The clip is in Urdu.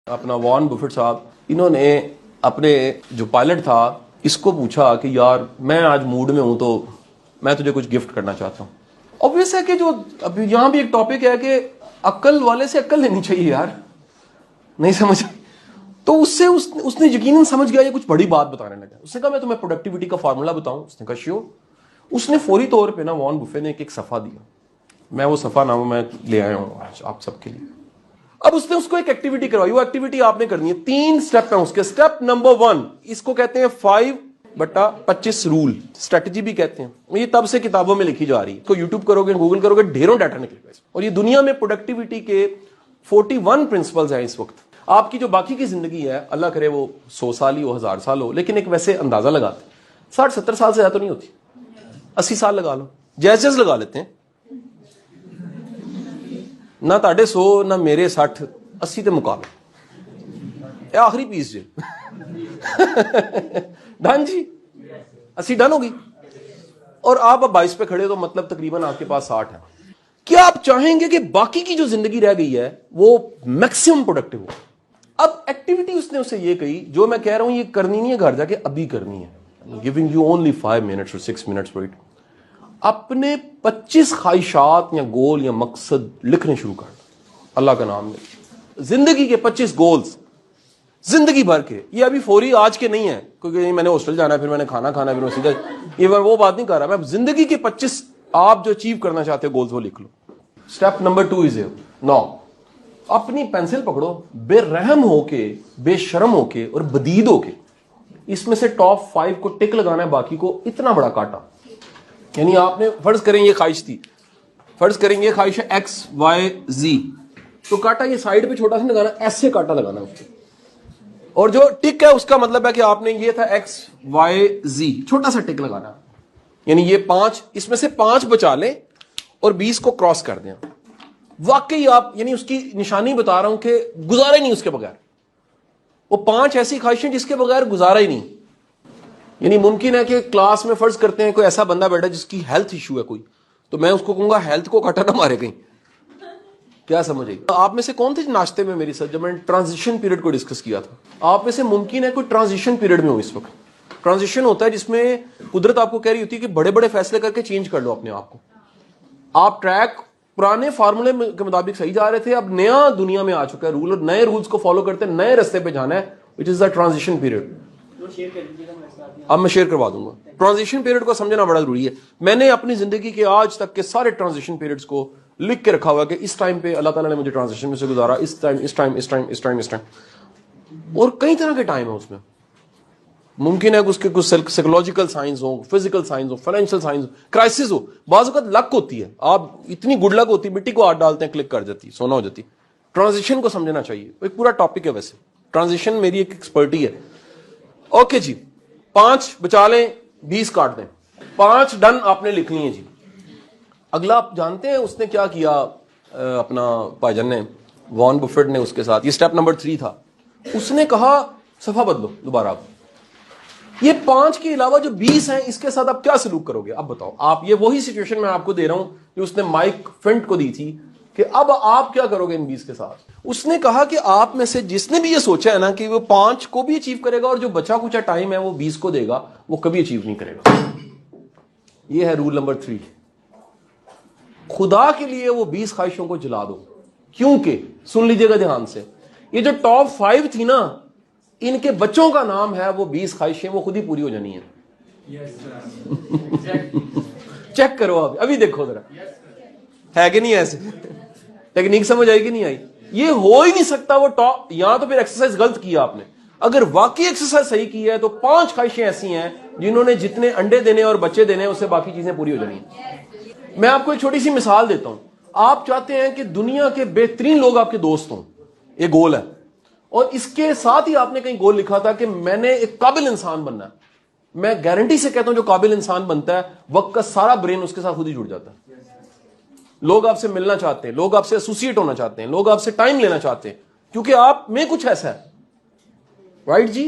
اپنا وارن بفٹ صاحب انہوں نے اپنے جو پائلٹ تھا اس کو پوچھا کہ یار میں آج موڈ میں ہوں تو میں تجھے کچھ گفٹ کرنا چاہتا ہوں. obvious ہے کہ جو اب یہاں بھی ایک ٹاپک ہے کہ عقل والے سے عقل لینی چاہیے یار, نہیں سمجھ تو اس نے یقیناً سمجھ گیا یہ کچھ بڑی بات بتانے لگا. اس نے کہا میں تمہیں پروڈکٹیوٹی کا فارمولا بتاؤں. اس نے کہا شیور. اس نے فوری طور پہ نا وارن بفے نے ایک صفحہ دیا, میں وہ صفحہ نام میں لے آیا ہوں آج آپ سب کے لیے. اب اس نے اس کو ایک ایکٹیویٹی کروائی, وہ ایکٹیویٹی آپ نے کرنی ہے. 3 سٹیپ ہیں اس کے. سٹیپ نمبر 1 اس کو کہتے ہیں 5/25 رول, اسٹریٹجی بھی کہتے ہیں. یہ تب سے کتابوں میں لکھی جا رہی ہے, تو یوٹیوب کرو گے گوگل کرو گے ڈھیروں ڈاٹا نکلے گا. اور یہ دنیا میں پروڈکٹیوٹی کے 41 پرنسپلز ہیں اس وقت. آپ کی جو باقی کی زندگی ہے اللہ کرے وہ 100 سال ہی ہو 1000 سال ہو, لیکن ایک ویسے اندازہ لگاتے ہیں 60-70 سال سے زیادہ تو نہیں ہوتی. 80 سال لگا لو, جیز لگا لیتے ہیں. نہ تاڑے 100 نہ میرے 60, 80 تے مقابلے آخری پیس جی ڈن جی 80 ڈن ہوگی. اور آپ اب 22 پہ کھڑے تو مطلب تقریباً آپ کے پاس 60 ہے. کیا آپ چاہیں گے کہ باقی کی جو زندگی رہ گئی ہے وہ میکسیمم پروڈکٹیو ہو؟ اب ایکٹیویٹی اس نے اسے یہ کہی, جو میں کہہ رہا ہوں یہ کرنی نہیں ہے گھر جا کے, ابھی کرنی ہے. giving you only 5 minutes or 6 minutes for it. اپنے 25 خواہشات یا گول یا مقصد لکھنے شروع کر دو اللہ کا نام لے. زندگی کے 25 گولز زندگی بھر کے, یہ ابھی فوری آج کے نہیں ہیں کیونکہ میں نے ہاسٹل جانا ہے پھر میں نے کھانا کھانا ہے پھر میں سیدھا, یہ وہ بات نہیں کر رہا میں. زندگی کے 25 آپ جو اچیو کرنا چاہتے ہو گولز وہ لکھ لو. اسٹیپ نمبر 2 از نو, اپنی پینسل پکڑو, بے رحم ہو کے, بے شرم ہو کے اور بدید ہو کے اس میں سے ٹاپ 5 کو ٹک لگانا ہے, باقی کو اتنا بڑا کاٹا. یعنی آپ نے فرض کریں یہ خواہش تھی, فرض کریں یہ خواہش ہے XYZ, تو کاٹا یہ سائڈ پہ چھوٹا سا لگانا, ایسے کاٹا لگانا اس کو. اور جو ٹک ہے اس کا مطلب ہے کہ آپ نے یہ تھا XYZ, چھوٹا سا ٹک لگانا. یعنی یہ 5, اس میں سے 5 بچا لیں اور 20 کو کراس کر دیں. واقعی آپ, یعنی اس کی نشانی بتا رہا ہوں کہ گزارا ہی نہیں اس کے بغیر. وہ 5 ایسی خواہشیں جس کے بغیر گزارا ہی نہیں. یعنی ممکن ہے کہ کلاس میں فرض کرتے ہیں کوئی ایسا بندہ بیٹھا جس کی ہیلتھ ایشو ہے کوئی, تو میں اس کو کہوں گا ہیلتھ کو کاٹا نہ مارے کہیں. کیا سمجھے گا؟ آپ میں سے کون تھے ناشتے میں میری ساتھ جب میں نے ٹرانزیشن پیریڈ کو ڈسکس کیا تھا؟ آپ میں سے ممکن ہے کوئی ٹرانزیشن پیریڈ میں ہو اس وقت. ٹرانزیشن ہوتا ہے جس میں قدرت آپ کو کہہ رہی ہوتی ہے کہ بڑے بڑے فیصلے کر کے چینج کر لو اپنے آپ کو. آپ ٹریک پرانے فارمولے کے مطابق صحیح جا رہے تھے, اب نیا دنیا میں آ چکا ہے رول, اور نئے رولز کو فالو کرتے نئے رستے پہ جانا ہے, وچ از دا ٹرانزیشن پیریڈ. اب میں شیئر کروا دوں گا. ٹرانزیشن پیریڈ کو سمجھنا بڑا ضروری ہے. میں نے اپنی زندگی کے آج تک کے سارے ٹرانزیشن پیریڈز کو لکھ کے رکھا ہوا کہ اس ٹائم پہ اللہ تعالیٰ نے مجھے ٹرانزیشن میں سے گزارا, اس ٹائم. اور کئی طرح کے ٹائم ہے اس میں. ممکن ہے کہ اس کے کچھ سائیکولوجیکل سائنس ہو, فزیکل سائنس ہو, فائنینشیل سائنس ہو, کرائسس ہو. بعض اوقات لک ہوتی ہے, آپ اتنی گڈ لک ہوتی ہے, مٹی کو ہاتھ ڈالتے ہیں کلک کر جاتی, سونا ہو جاتی. ٹرانزیشن کو سمجھنا چاہیے, ایک پورا ٹاپک ہے ویسے. ٹرانزیشن میری ایک ایکسپرٹی ہے. اوکے جی, 5 بچا لیں, 20 کاٹ دیں. 5 ڈن آپ نے لکھ لی ہیں جی. اگلا آپ جانتے ہیں اس نے کیا کیا, اپنا بھائی جان نے, وارن بفٹ نے اس کے ساتھ, یہ سٹیپ نمبر 3 تھا. اس نے کہا صفحہ بدلو دوبارہ. آپ یہ 5 کے علاوہ جو 20 ہیں اس کے ساتھ آپ کیا سلوک کرو گے؟ اب بتاؤ آپ. یہ وہی سچویشن میں آپ کو دے رہا ہوں جو اس نے مائک فنٹ کو دی تھی کہ اب آپ کیا کرو گے ان 20 کے ساتھ. اس نے کہا کہ آپ میں سے جس نے بھی یہ سوچا ہے نا کہ وہ 5 کو بھی اچیو کرے گا اور جو بچا کچھ ٹائم ہے وہ 20 کو دے گا, وہ کبھی اچیو نہیں کرے گا. یہ ہے رول نمبر 3. خدا کے لیے وہ 20 خواہشوں کو جلا دو, کیونکہ سن لیجئے گا دھیان سے, یہ جو ٹاپ 5 تھی نا, ان کے بچوں کا نام ہے وہ 20 خواہشیں, وہ خود ہی پوری ہو جانی ہیں. چیک کرو آپ, ابھی دیکھو ذرا ہے کہ نہیں ایسے. ٹیکنیک سمجھ آئی کہ نہیں آئی؟ یہ ہو ہی نہیں سکتا وہ ٹاپ. یہاں تو پھر ایکسرسائز غلط کیا آپ نے. اگر واقعی ایکسرسائز صحیح کی ہے تو 5 خواہشیں ایسی ہیں جنہوں نے جتنے انڈے دینے اور بچے دینے اس سے باقی چیزیں پوری ہو جانی ہیں. میں آپ کو ایک چھوٹی سی مثال دیتا ہوں. آپ چاہتے ہیں کہ دنیا کے بہترین لوگ آپ کے دوست ہوں, یہ گول ہے, اور اس کے ساتھ ہی آپ نے کہیں گول لکھا تھا کہ میں نے ایک قابل انسان بننا ہے. میں گارنٹی سے کہتا ہوں جو قابل انسان بنتا ہے وقت کا سارا برین اس کے ساتھ خود ہی جڑ جاتا ہے. لوگ آپ سے ملنا چاہتے ہیں, لوگ آپ سے ایسوسیٹ ہونا چاہتے ہیں, لوگ آپ سے ٹائم لینا چاہتے ہیں, کیونکہ آپ میں کچھ ایسا ہے. رائٹ جی.